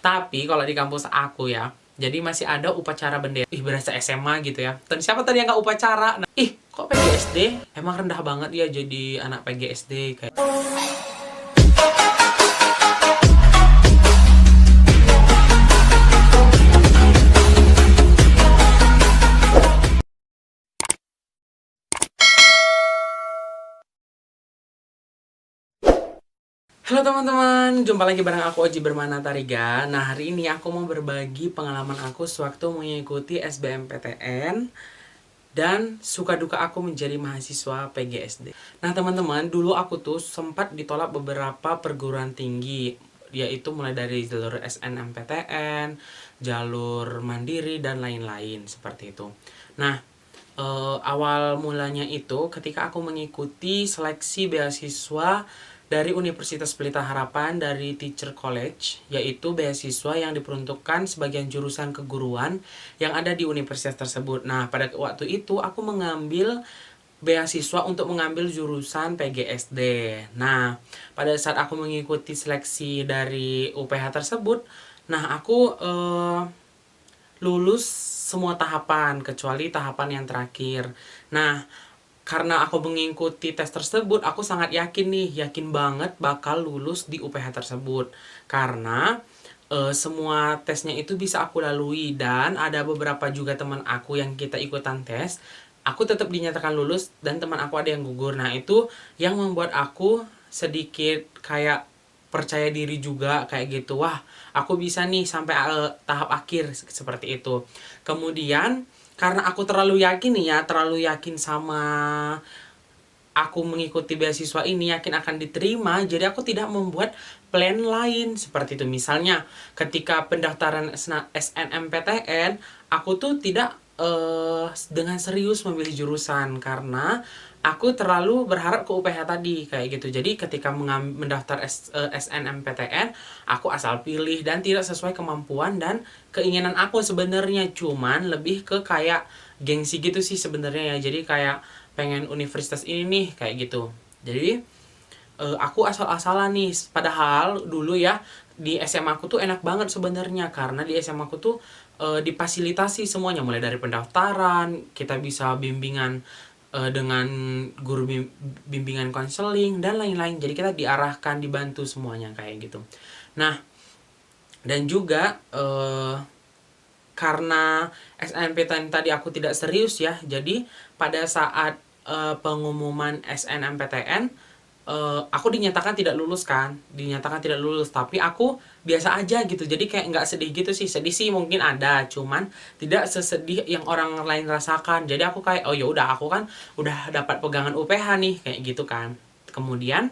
Tapi kalau di kampus aku ya, jadi masih ada upacara bendera. Ih, berasa SMA gitu ya. Dan siapa tadi yang nggak upacara? Nah, ih, kok PGSD? Emang rendah banget ya jadi anak PGSD kayak. Halo teman-teman, jumpa lagi bareng aku Oji Bermana Tariga. Nah, hari ini aku mau berbagi pengalaman aku sewaktu mengikuti SBMPTN dan suka duka aku menjadi mahasiswa PGSD. Nah teman-teman, dulu aku tuh sempat ditolak beberapa perguruan tinggi, yaitu mulai dari jalur SNMPTN, jalur mandiri, dan lain-lain seperti itu. Nah, awal mulanya itu ketika aku mengikuti seleksi beasiswa dari Universitas Pelita Harapan dari Teacher College, yaitu beasiswa yang diperuntukkan sebagian jurusan keguruan yang ada di universitas tersebut. Nah, pada waktu itu aku mengambil beasiswa untuk mengambil jurusan PGSD. Nah, pada saat aku mengikuti seleksi dari UPH tersebut, nah aku lulus semua tahapan kecuali tahapan yang terakhir. Nah, karena aku mengikuti tes tersebut, aku sangat yakin nih, yakin banget bakal lulus di UPH tersebut. Karena semua tesnya itu bisa aku lalui dan ada beberapa juga teman aku yang kita ikutan tes. Aku tetap dinyatakan lulus dan teman aku ada yang gugur. Nah, itu yang membuat aku sedikit kayak percaya diri juga kayak gitu. Wah, aku bisa nih sampai tahap akhir seperti itu. Kemudian karena aku terlalu yakin nih ya, terlalu yakin sama aku mengikuti beasiswa ini, yakin akan diterima, jadi aku tidak membuat plan lain seperti itu. Misalnya ketika pendaftaran SNMPTN, aku tuh tidak dengan serius memilih jurusan karena aku terlalu berharap ke UPH tadi kayak gitu. Jadi ketika mendaftar SNMPTN, aku asal pilih dan tidak sesuai kemampuan dan keinginan aku sebenarnya, cuman lebih ke kayak gengsi gitu sih sebenarnya ya. Jadi kayak pengen universitas ini nih kayak gitu. Jadi aku asal-asalan nih, padahal dulu ya di SMA aku tuh enak banget sebenarnya karena di SMA aku tuh difasilitasi semuanya, mulai dari pendaftaran, kita bisa bimbingan dengan guru bimbingan konseling dan lain-lain. Jadi kita diarahkan, dibantu semuanya kayak gitu. Nah, dan juga karena SNMPTN tadi aku tidak serius ya, jadi pada saat pengumuman SNMPTN aku dinyatakan tidak lulus kan, tapi aku biasa aja gitu. Jadi kayak nggak sedih gitu sih. Sedih sih mungkin ada, cuman tidak sesedih yang orang lain rasakan. Jadi aku kayak, oh ya udah, aku kan udah dapat pegangan UPH nih kayak gitu kan. Kemudian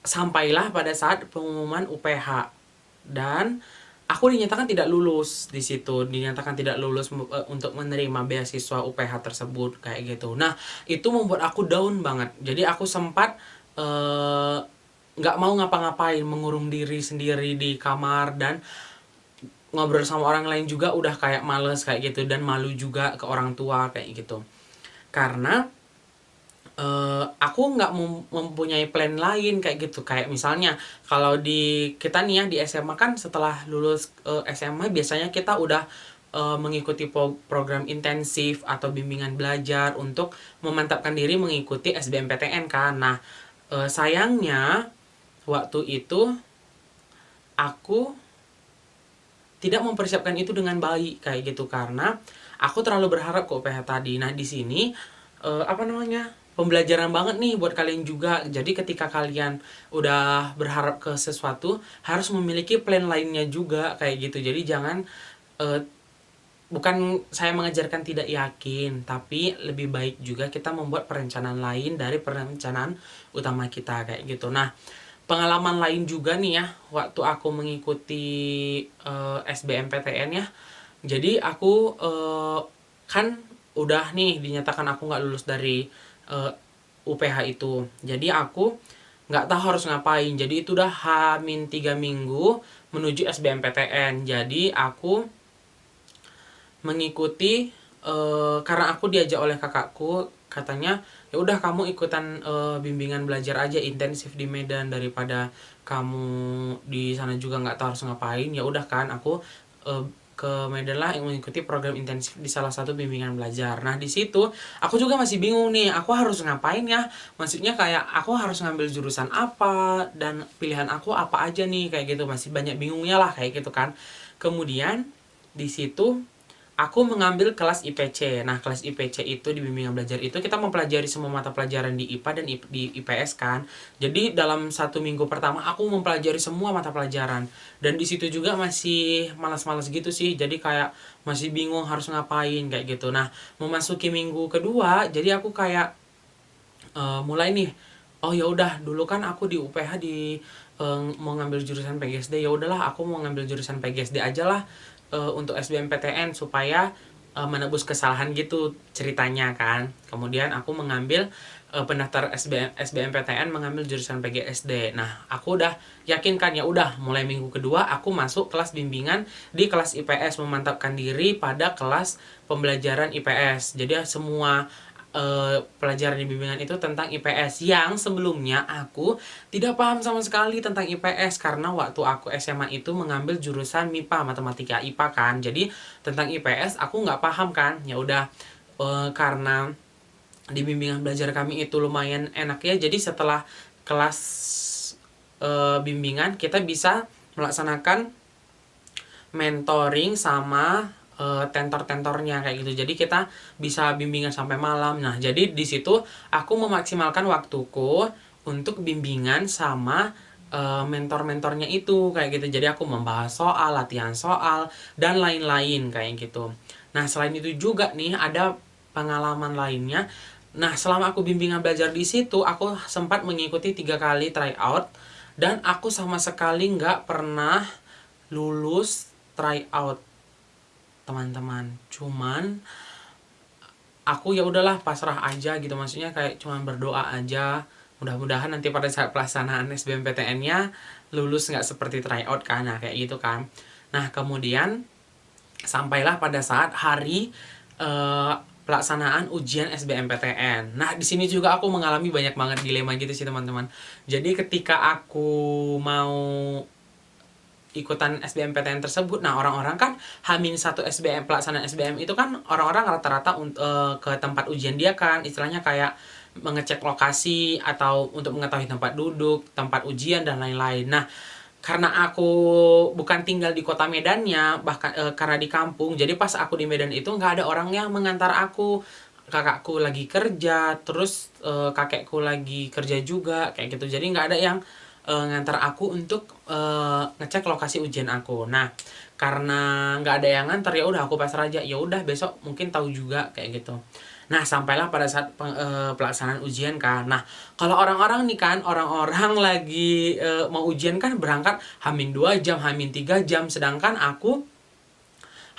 sampailah pada saat pengumuman UPH dan aku dinyatakan tidak lulus di situ, dinyatakan tidak lulus untuk menerima beasiswa UPH tersebut kayak gitu. Nah, itu membuat aku down banget. Jadi aku sempat nggak mau ngapa-ngapain, mengurung diri sendiri di kamar dan ngobrol sama orang lain juga udah kayak males kayak gitu, dan malu juga ke orang tua kayak gitu. Karena aku nggak mempunyai plan lain kayak gitu. Kayak misalnya kalau di kita nih ya di SMA kan, setelah lulus SMA biasanya kita udah mengikuti program intensif atau bimbingan belajar untuk memantapkan diri mengikuti SBMPTN kan. Nah, sayangnya waktu itu aku tidak mempersiapkan itu dengan baik kayak gitu karena aku terlalu berharap ke UPH tadi. Nah, di sini pembelajaran banget nih buat kalian juga. Jadi ketika kalian udah berharap ke sesuatu, harus memiliki plan lainnya juga kayak gitu. Jadi jangan bukan saya mengajarkan tidak yakin, tapi lebih baik juga kita membuat perencanaan lain dari perencanaan utama kita kayak gitu. Nah, pengalaman lain juga nih ya waktu aku mengikuti SBMPTN ya. Jadi aku kan udah nih dinyatakan aku nggak lulus dari UPH itu. Jadi aku nggak tahu harus ngapain. Jadi itu udah H-3 minggu menuju SBMPTN. Jadi aku mengikuti karena aku diajak oleh kakakku katanya ya udah kamu ikutan bimbingan belajar aja intensif di Medan daripada kamu di sana juga nggak tahu harus ngapain. Ya udah kan, aku ke Medan lah yang mengikuti program intensif di salah satu bimbingan belajar. Nah di situ aku juga masih bingung nih, aku harus ngapain ya? Maksudnya kayak aku harus ngambil jurusan apa dan pilihan aku apa aja nih, kayak gitu, masih banyak bingungnya lah kayak gitu kan. Kemudian di situ aku mengambil kelas IPC. Nah, kelas IPC itu di bimbingan belajar itu kita mempelajari semua mata pelajaran di IPA dan di IPS kan. Jadi dalam 1 minggu pertama aku mempelajari semua mata pelajaran. Dan di situ juga masih malas-malas gitu sih. Jadi kayak masih bingung harus ngapain kayak gitu. Nah, memasuki minggu kedua, jadi aku kayak mulai nih. Oh ya udah, dulu kan aku di UPH mau ngambil jurusan PGSD, ya udahlah aku mau ngambil jurusan PGSD aja lah untuk SBMPTN supaya menebus kesalahan gitu ceritanya kan. Kemudian aku mengambil pendaftar SBMPTN mengambil jurusan PGSD. Nah, aku udah yakin kan, ya udah mulai minggu kedua aku masuk kelas bimbingan di kelas IPS, memantapkan diri pada kelas pembelajaran IPS. Jadi semua pelajaran di bimbingan itu tentang IPS, yang sebelumnya aku tidak paham sama sekali tentang IPS karena waktu aku SMA itu mengambil jurusan MIPA, matematika IPA kan. Jadi tentang IPS aku nggak paham kan. Ya udah, karena di bimbingan belajar kami itu lumayan enak ya. Jadi setelah kelas bimbingan kita bisa melaksanakan mentoring sama tentor-tentornya kayak gitu. Jadi kita bisa bimbingan sampai malam. Nah, jadi di situ aku memaksimalkan waktuku untuk bimbingan sama mentor-mentornya itu kayak gitu. Jadi aku membahas soal, latihan soal dan lain-lain kayak gitu. Nah, selain itu juga nih ada pengalaman lainnya. Nah, selama aku bimbingan belajar di situ, aku sempat mengikuti 3 kali tryout dan aku sama sekali nggak pernah lulus tryout, teman-teman. Cuman aku ya udahlah pasrah aja gitu, maksudnya kayak cuman berdoa aja, mudah-mudahan nanti pada saat pelaksanaan SBMPTN-nya lulus nggak seperti tryout kan. Nah kayak gitu kan. Nah kemudian sampailah pada saat hari pelaksanaan ujian SBMPTN. Nah di sini juga aku mengalami banyak banget dilema gitu sih teman-teman. Jadi ketika aku mau ikutan SBMPTN tersebut, nah orang-orang kan H-1 SBM, pelaksanaan SBM itu kan orang-orang rata-rata ke tempat ujian dia kan, istilahnya kayak mengecek lokasi atau untuk mengetahui tempat duduk, tempat ujian dan lain-lain. Nah karena aku bukan tinggal di kota Medannya, bahkan karena di kampung, jadi pas aku di Medan itu nggak ada orang yang mengantar aku. Kakakku lagi kerja, terus kakekku lagi kerja juga kayak gitu, jadi nggak ada yang ngantar aku untuk ngecek lokasi ujian aku. Nah karena nggak ada yang ngantar, ya udah aku pasrah aja, ya udah besok mungkin tahu juga kayak gitu. Nah sampailah pada saat pelaksanaan ujian kan. Nah kalau orang-orang nih kan, orang-orang lagi mau ujian kan berangkat H-2 jam, H-3 jam, sedangkan aku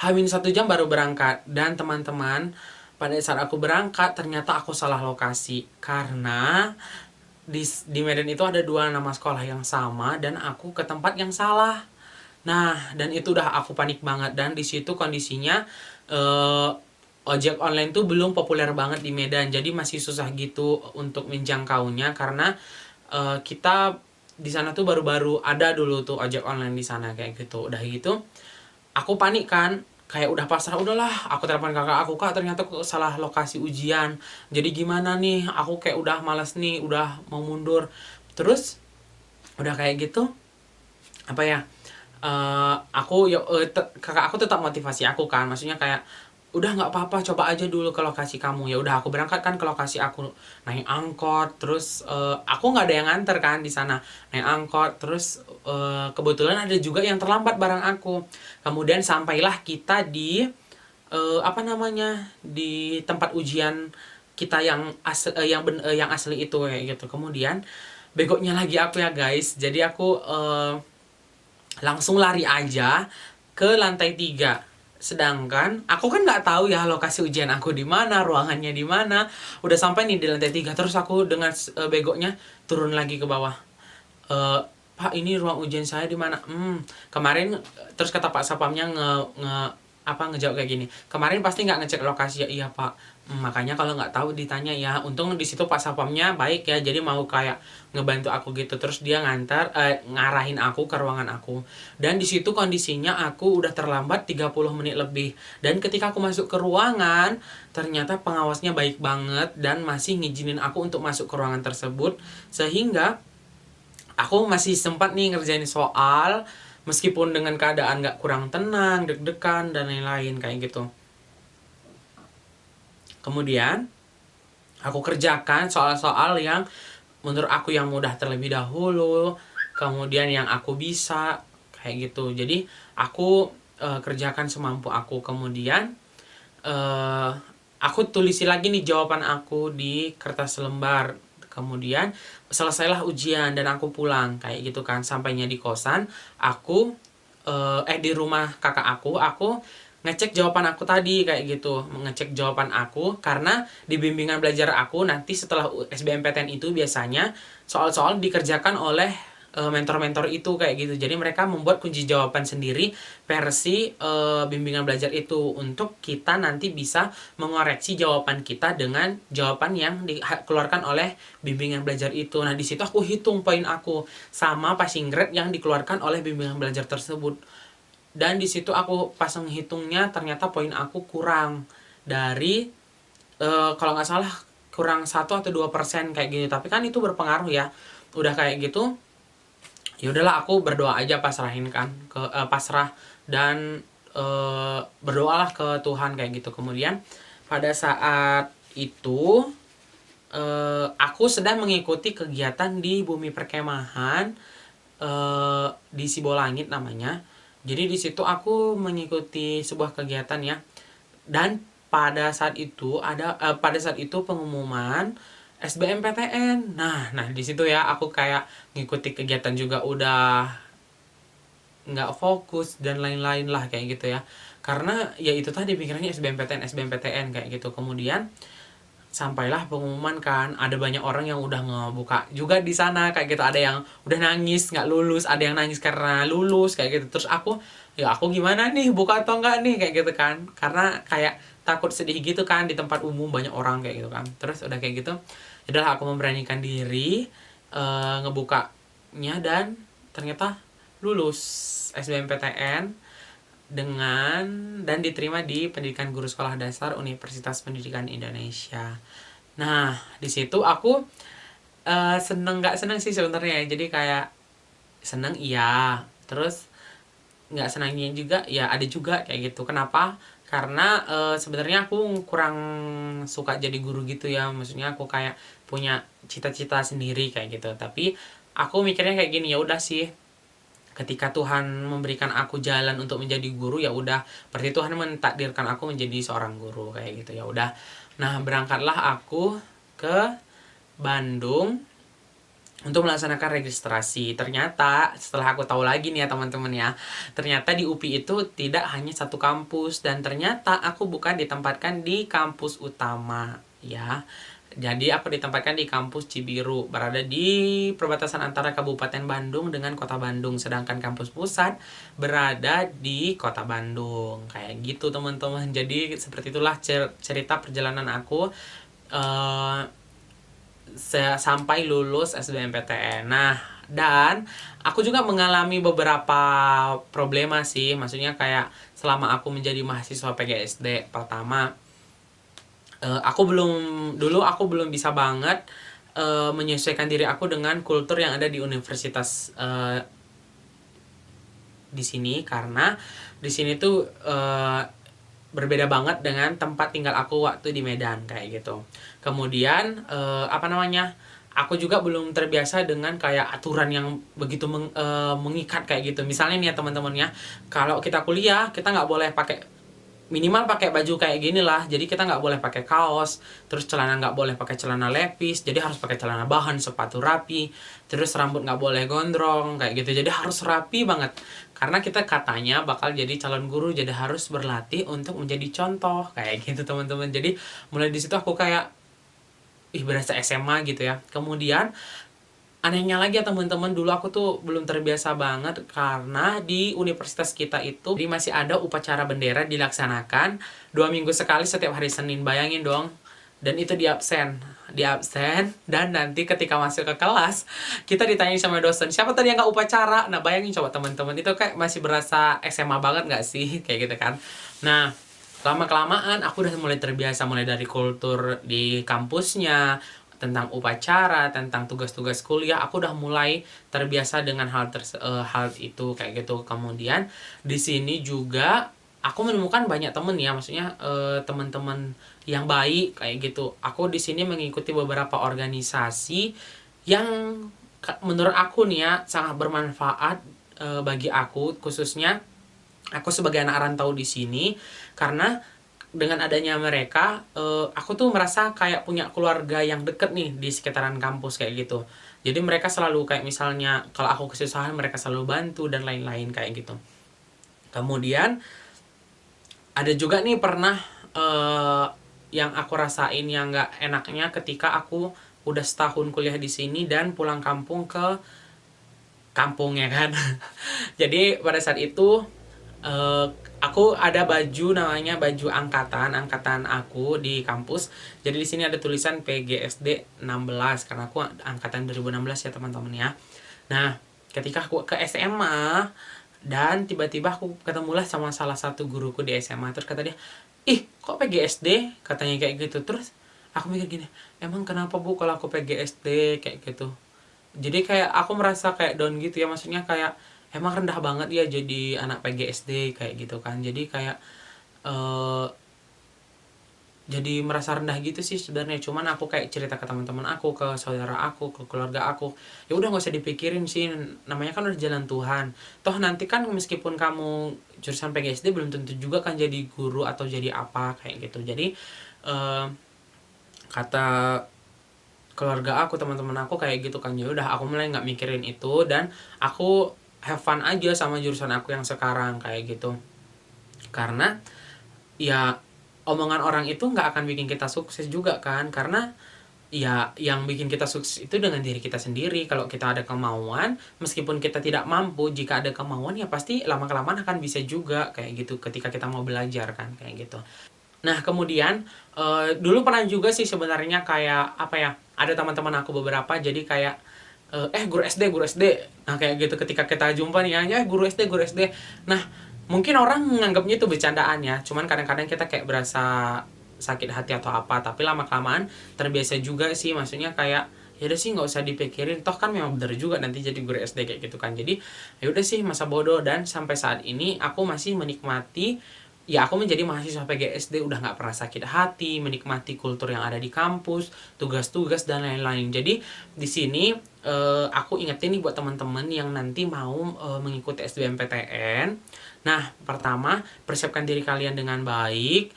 H-1 jam baru berangkat. Dan teman-teman, pada saat aku berangkat ternyata aku salah lokasi karena di Medan itu ada 2 nama sekolah yang sama dan aku ke tempat yang salah. Nah, dan itu udah aku panik banget, dan di situ kondisinya eh, ojek online tuh belum populer banget di Medan. Jadi masih susah gitu untuk menjangkaunya karena kita di sana tuh baru-baru ada dulu tuh ojek online di sana kayak gitu. Udah gitu aku panik kan, kayak udah pasrah, udahlah aku telepon kakak aku, kak ternyata aku salah lokasi ujian, jadi gimana nih, aku kayak udah malas nih, udah mau mundur. Terus udah kayak gitu apa ya, aku ya kakak aku tetap motivasi aku kan, maksudnya kayak udah nggak apa-apa, coba aja dulu ke lokasi kamu. Ya udah aku berangkat kan ke lokasi aku, naik angkot, terus aku nggak ada yang nganter kan di sana, naik angkot, terus kebetulan ada juga yang terlambat barang aku. Kemudian sampailah kita di apa namanya, di tempat ujian kita yang yang asli itu kayak gitu. Kemudian begonya lagi aku ya guys, jadi aku langsung lari aja ke lantai 3. Sedangkan aku kan nggak tahu ya lokasi ujian aku di mana, ruangannya di mana. Udah sampai nih di lantai 3, terus aku dengan begonya turun lagi ke bawah. Pak, ini ruang ujian saya di mana? Kemarin, terus kata Pak Sapamnya ngejawab kayak gini. Kemarin pasti nggak ngecek lokasi ya? Iya Pak. Makanya kalau nggak tahu ditanya ya. Untung di situ Pak Satpamnya baik ya, jadi mau kayak ngebantu aku gitu. Terus dia ngarahin aku ke ruangan aku. Dan di situ kondisinya aku udah terlambat 30 menit lebih. Dan ketika aku masuk ke ruangan, ternyata pengawasnya baik banget dan masih ngizinin aku untuk masuk ke ruangan tersebut, sehingga aku masih sempat nih ngerjain soal meskipun dengan keadaan nggak kurang tenang, deg-degan dan lain-lain kayak gitu. Kemudian aku kerjakan soal-soal yang menurut aku yang mudah terlebih dahulu, kemudian yang aku bisa kayak gitu. Jadi aku kerjakan semampu aku. Kemudian aku tulisi lagi nih jawaban aku di kertas lembar. Kemudian selesailah ujian dan aku pulang kayak gitu kan. Sampainya di kosan, aku di rumah kakak aku ngecek jawaban aku tadi kayak gitu, ngecek jawaban aku karena di bimbingan belajar aku nanti setelah SBMPTN itu biasanya soal-soal dikerjakan oleh mentor-mentor itu kayak gitu. Jadi mereka membuat kunci jawaban sendiri versi bimbingan belajar itu untuk kita nanti bisa mengoreksi jawaban kita dengan jawaban yang dikeluarkan oleh bimbingan belajar itu. Nah, di situ aku hitung poin aku sama passing grade yang dikeluarkan oleh bimbingan belajar tersebut. Dan di situ aku pas menghitungnya ternyata poin aku kurang dari kalau nggak salah kurang 1 atau 2% kayak gitu. Tapi kan itu berpengaruh ya. Udah kayak gitu, ya udahlah aku berdoa aja, pasrahin kan ke pasrah dan berdoalah ke Tuhan kayak gitu. Kemudian pada saat itu aku sedang mengikuti kegiatan di Bumi Perkemahan di Sibolangit namanya. Jadi di situ aku mengikuti sebuah kegiatan ya. Dan pada saat itu pengumuman SBMPTN. Nah di situ ya aku kayak ngikuti kegiatan juga udah nggak fokus dan lain-lain lah kayak gitu ya. Karena ya itu tadi pikirannya SBMPTN kayak gitu. Kemudian sampailah pengumuman kan, ada banyak orang yang udah ngebuka juga di sana kayak gitu. Ada yang udah nangis nggak lulus, ada yang nangis karena lulus kayak gitu. Terus aku gimana nih, buka atau enggak nih kayak gitu kan, karena kayak takut sedih gitu kan di tempat umum banyak orang kayak gitu kan. Terus udah kayak gitu, adalah aku memberanikan diri ngebukanya dan ternyata lulus SBMPTN dan diterima di Pendidikan Guru Sekolah Dasar Universitas Pendidikan Indonesia. Nah, di situ aku seneng nggak seneng sih sebenarnya. Jadi kayak seneng iya, terus nggak senangnya juga ya ada juga kayak gitu. Kenapa? Karena sebenarnya aku kurang suka jadi guru gitu ya. Maksudnya aku kayak punya cita-cita sendiri kayak gitu. Tapi aku mikirnya kayak gini, ya udah sih, ketika Tuhan memberikan aku jalan untuk menjadi guru, ya udah berarti Tuhan mentakdirkan aku menjadi seorang guru kayak gitu, ya udah. Nah, berangkatlah aku ke Bandung untuk melaksanakan registrasi. Ternyata setelah aku tahu lagi nih ya teman-teman ya, ternyata di UPI itu tidak hanya satu kampus, dan ternyata aku bukan ditempatkan di kampus utama ya. Jadi aku ditempatkan di kampus Cibiru, berada di perbatasan antara Kabupaten Bandung dengan Kota Bandung, sedangkan kampus pusat berada di Kota Bandung. Kayak gitu teman-teman. Jadi seperti itulah cerita perjalanan aku sampai lulus SBMPTN. Nah, dan aku juga mengalami beberapa problema sih. Maksudnya kayak selama aku menjadi mahasiswa PGSD pertama, aku belum bisa banget menyesuaikan diri aku dengan kultur yang ada di universitas di sini, karena di sini tuh berbeda banget dengan tempat tinggal aku waktu di Medan kayak gitu. Kemudian aku juga belum terbiasa dengan kayak aturan yang begitu mengikat kayak gitu. Misalnya nih ya teman-teman ya, kalau kita kuliah kita nggak boleh minimal pakai baju kayak gini lah. Jadi kita nggak boleh pakai kaos, terus celana nggak boleh pakai celana lepis, jadi harus pakai celana bahan, sepatu rapi, terus rambut nggak boleh gondrong kayak gitu. Jadi harus rapi banget, karena kita katanya bakal jadi calon guru, jadi harus berlatih untuk menjadi contoh kayak gitu teman-teman. Jadi mulai di situ aku kayak berasa SMA gitu ya. Kemudian Anehnya lagi ya teman-teman, dulu aku tuh belum terbiasa banget karena di universitas kita itu jadi masih ada upacara bendera dilaksanakan 2 minggu sekali setiap hari Senin. Bayangin dong. Dan itu di absen, dan nanti ketika masuk ke kelas kita ditanyain sama dosen, siapa tadi yang nggak upacara. Nah bayangin coba teman-teman, itu kayak masih berasa SMA banget nggak sih kayak gitu kan. Nah lama kelamaan aku udah mulai terbiasa, mulai dari kultur di kampusnya, tentang upacara, tentang tugas-tugas kuliah, aku udah mulai terbiasa dengan hal itu kayak gitu. Kemudian di sini juga aku menemukan banyak temen ya, maksudnya teman-teman yang baik kayak gitu. Aku di sini mengikuti beberapa organisasi yang menurut aku nih ya sangat bermanfaat bagi aku, khususnya aku sebagai anak rantau di sini. Karena dengan adanya mereka, aku tuh merasa kayak punya keluarga yang deket nih di sekitaran kampus kayak gitu. Jadi mereka selalu kayak misalnya kalau aku kesusahan mereka selalu bantu dan lain-lain kayak gitu. Kemudian ada juga nih pernah yang aku rasain yang nggak enaknya ketika aku udah setahun kuliah di sini dan pulang kampung ke kampung ya kan. Jadi pada saat itu eh, aku ada baju namanya baju angkatan aku di kampus. Jadi di sini ada tulisan PGSD 16 karena aku angkatan 2016 ya teman-teman ya. Nah, ketika aku ke SMA dan tiba-tiba aku ketemulah sama salah satu guruku di SMA, terus kata dia, "Ih, kok PGSD?" katanya kayak gitu. Terus aku mikir gini, "Emang kenapa Bu kalau aku PGSD?" kayak gitu. Jadi kayak aku merasa kayak down gitu ya, maksudnya kayak emang rendah banget ya jadi anak PGSD kayak gitu kan. Jadi kayak eh jadi merasa rendah gitu sih sebenarnya. Cuman aku kayak cerita ke teman-teman aku, ke saudara aku, ke keluarga aku, ya udah nggak usah dipikirin sih, namanya kan udah jalan Tuhan. Toh nanti kan meskipun kamu jurusan PGSD belum tentu juga kan jadi guru atau jadi apa kayak gitu. Jadi eh kata keluarga aku, teman-teman aku kayak gitu kan. Ya udah aku mulai nggak mikirin itu, dan aku have fun aja sama jurusan aku yang sekarang kayak gitu. Karena ya omongan orang itu nggak akan bikin kita sukses juga kan. Karena ya yang bikin kita sukses itu dengan diri kita sendiri. Kalau kita ada kemauan, meskipun kita tidak mampu, jika ada kemauan ya pasti lama kelamaan akan bisa juga kayak gitu ketika kita mau belajar kan kayak gitu. Nah, kemudian dulu pernah juga sih sebenarnya kayak apa ya? Ada teman-teman aku beberapa jadi kayak guru SD, guru SD. Nah, kayak gitu ketika kita jumpa nih ya, guru SD, guru SD. Nah, mungkin orang nganggapnya itu bercandaan ya. Cuman kadang-kadang kita kayak berasa sakit hati atau apa, tapi lama-kelamaan terbiasa juga sih, maksudnya kayak ya udah sih nggak usah dipikirin, toh kan memang bener juga nanti jadi guru SD kayak gitu kan. Jadi ya udah sih masa bodoh, dan sampai saat ini aku masih menikmati. Ya aku menjadi mahasiswa PGSD udah nggak pernah sakit hati, menikmati kultur yang ada di kampus, tugas-tugas dan lain-lain. Jadi di sini aku ingetin nih buat teman-teman yang nanti mau mengikuti SBMPTN. Nah, pertama persiapkan diri kalian dengan baik,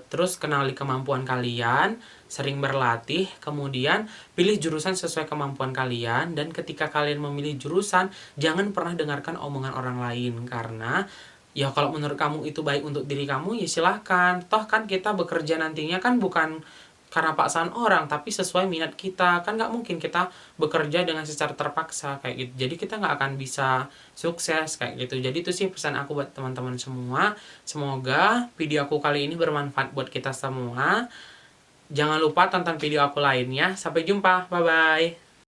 terus kenali kemampuan kalian, sering berlatih, kemudian pilih jurusan sesuai kemampuan kalian, dan ketika kalian memilih jurusan jangan pernah dengarkan omongan orang lain. Karena ya kalau menurut kamu itu baik untuk diri kamu ya silahkan, toh kan kita bekerja nantinya kan bukan karena paksaan orang tapi sesuai minat kita. Kan nggak mungkin kita bekerja dengan secara terpaksa kayak gitu, jadi kita nggak akan bisa sukses kayak gitu. Jadi itu sih pesan aku buat teman-teman semua. Semoga video aku kali ini bermanfaat buat kita semua. Jangan lupa tonton video aku lainnya. Sampai jumpa, bye bye.